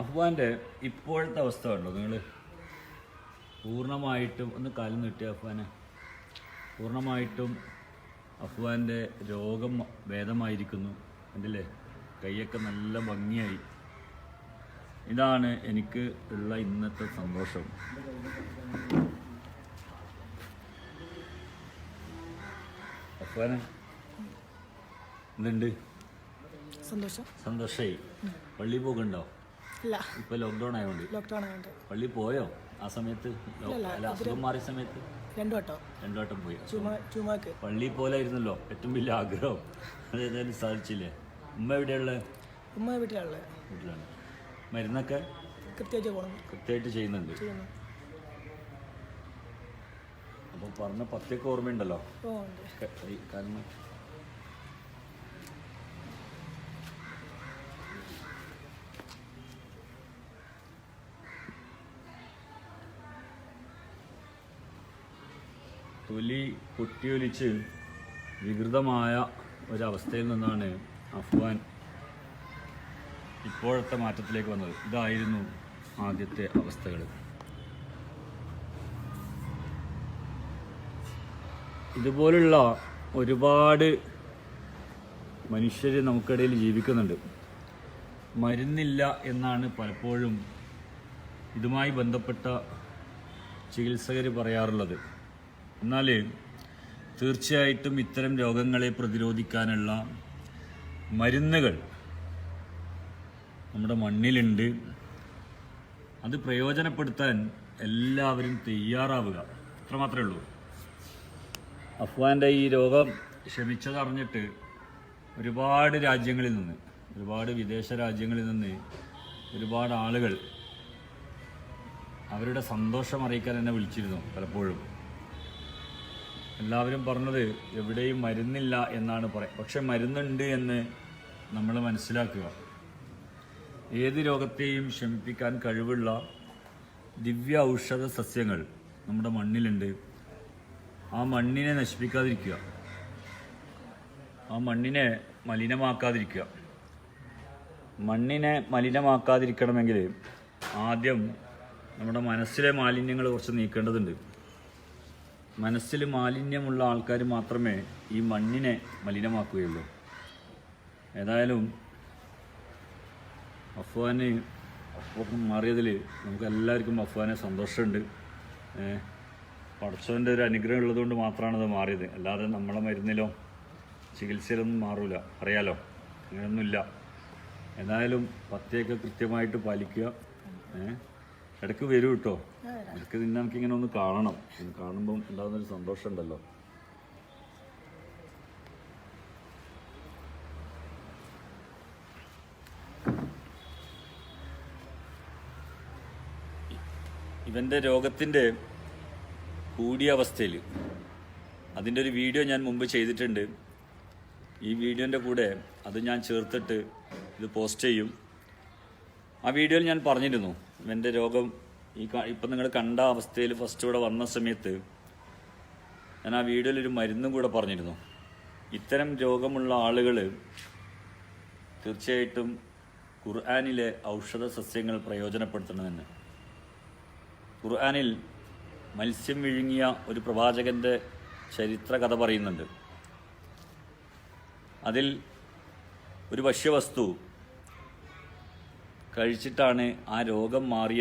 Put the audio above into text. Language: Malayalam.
അഫ്വാൻ്റെ ഇപ്പോഴത്തെ അവസ്ഥ കണ്ടോ നിങ്ങൾ? പൂർണ്ണമായിട്ടും ഒന്ന് കാലം നീട്ടിയ അഫ്വാനെ. പൂർണ്ണമായിട്ടും അഫ്വാൻ്റെ രോഗം ഭേദമായിരിക്കുന്നു. കണ്ടില്ലേ, കൈയൊക്കെ നല്ല ഭംഗിയായി. ഇതാണ് എനിക്ക് ഉള്ള ഇന്നത്തെ സന്തോഷം. അഫ്വാനെ എന്തുണ്ട്? സന്തോഷമായി. പള്ളി പോകുന്നുണ്ടോ? ഇപ്പൊ ലോക്ക്ഡൌൺ ആയതുകൊണ്ട് പള്ളി പോയോ? ആ സമയത്ത് അസുഖം മാറിയ സമയത്ത് രണ്ടു വട്ടം പോയി. പള്ളി പോലായിരുന്നല്ലോ ഏറ്റവും വലിയ ആഗ്രഹം. അത് ഏതായാലും സാധിച്ചില്ലേ? ഉമ്മ എവിടെയുള്ളത്? വീട്ടിലാണ്. മരുന്നൊക്കെ കൃത്യമായിട്ട് ചെയ്യുന്നുണ്ട്. അപ്പോൾ പറഞ്ഞ പത്യൊക്കെ ഓർമ്മയുണ്ടല്ലോ? കാരണം തൊലി പൊട്ടിയൊലിച്ച് വികൃതമായ ഒരവസ്ഥയിൽ നിന്നാണ് അഫ്വാൻ ഇപ്പോഴത്തെ മാറ്റത്തിലേക്ക് വന്നത്. ഇതായിരുന്നു ആദ്യത്തെ അവസ്ഥകൾ. ഇതുപോലുള്ള ഒരുപാട് മനുഷ്യർ നമുക്കിടയിൽ ജീവിക്കുന്നുണ്ട്. മരുന്നില്ല എന്നാണ് പലപ്പോഴും ഇതുമായി ബന്ധപ്പെട്ട ചികിത്സകർ പറയാറുള്ളത്. എന്നാൽ തീർച്ചയായിട്ടും ഇത്തരം രോഗങ്ങളെ പ്രതിരോധിക്കാനുള്ള മരുന്നുകൾ നമ്മുടെ മണ്ണിലുണ്ട്. അത് പ്രയോജനപ്പെടുത്താൻ എല്ലാവരും തയ്യാറാവുക, അത്രമാത്രമേ ഉള്ളൂ. അഫ്വാൻ്റെ ഈ രോഗം ശമിച്ചതറിഞ്ഞിട്ട് ഒരുപാട് രാജ്യങ്ങളിൽ നിന്ന്, ഒരുപാട് വിദേശ രാജ്യങ്ങളിൽ നിന്ന് ഒരുപാട് ആളുകൾ അവരുടെ സന്തോഷം അറിയിക്കാൻ എന്നെ വിളിച്ചിരുന്നു. പലപ്പോഴും എല്ലാവരും പറഞ്ഞത് എവിടെയും മരുന്നില്ല എന്നാണ് പറയുക. പക്ഷെ മരുന്നുണ്ട് എന്ന് നമ്മൾ മനസ്സിലാക്കുക. ഏത് രോഗത്തെയും ശമിപ്പിക്കാൻ കഴിവുള്ള ദിവ്യ ഔഷധ സസ്യങ്ങൾ നമ്മുടെ മണ്ണിലുണ്ട്. ആ മണ്ണിനെ നശിപ്പിക്കാതിരിക്കുക, ആ മണ്ണിനെ മലിനമാക്കാതിരിക്കുക. മണ്ണിനെ മലിനമാക്കാതിരിക്കണമെങ്കിൽ ആദ്യം നമ്മുടെ മനസ്സിലെ മാലിന്യങ്ങൾ കുറച്ച് നീക്കേണ്ടതുണ്ട്. മനസ്സിൽ മാലിന്യമുള്ള ആൾക്കാർ മാത്രമേ ഈ മണ്ണിനെ മലിനമാക്കുകയുള്ളൂ. ഏതായാലും അഫ്വാന് മാറിയതിൽ നമുക്ക് എല്ലാവർക്കും അഫ്വാനെ സന്തോഷമുണ്ട്. പടച്ചവൻ്റെ ഒരു അനുഗ്രഹം ഉള്ളതുകൊണ്ട് മാത്രമാണത് മാറിയത്. അല്ലാതെ നമ്മളെ മരുന്നിലോ ചികിത്സയിലൊന്നും മാറൂല, അറിയാലോ, അങ്ങനെയൊന്നുമില്ല. ഏതായാലും പത്യൊക്കെ കൃത്യമായിട്ട് പാലിക്കുക. ഇടയ്ക്ക് വരൂ കേട്ടോ. ഇടയ്ക്ക് നിന്നെ നമുക്കിങ്ങനെ ഒന്ന് കാണണം. കാണുമ്പം ഉണ്ടാകുന്നൊരു സന്തോഷം ഉണ്ടല്ലോ. ഇവൻ്റെ രോഗത്തിൻ്റെ കൂടിയ അവസ്ഥയിൽ അതിൻ്റെ ഒരു വീഡിയോ ഞാൻ മുമ്പ് ചെയ്തിട്ടുണ്ട്. ഈ വീഡിയോൻ്റെ കൂടെ അത് ഞാൻ ചേർത്തിട്ട് ഇത് പോസ്റ്റ് ചെയ്യും. ആ വീഡിയോയിൽ ഞാൻ പറഞ്ഞിരുന്നു ഇവൻ്റെ രോഗം ഇപ്പം നിങ്ങൾ കണ്ട അവസ്ഥയിൽ ഫസ്റ്റ് ഇവിടെ വന്ന സമയത്ത് ഞാൻ ആ വീഡിയോയിൽ ഒരു മരുന്നും കൂടെ പറഞ്ഞിരുന്നു. ഇത്തരം രോഗമുള്ള ആളുകൾ തീർച്ചയായിട്ടും ഖുർആനിലെ ഔഷധ സസ്യങ്ങൾ പ്രയോജനപ്പെടുത്തണമെന്ന്. ഖുർആനിൽ മത്സ്യം വിഴുങ്ങിയ ഒരു പ്രവാചകൻ്റെ ചരിത്ര കഥ പറയുന്നുണ്ട്. അതിൽ ഒരു ഭക്ഷ്യവസ്തു കഴിച്ചിട്ടാണ് ആ രോഗം മാറിയത്.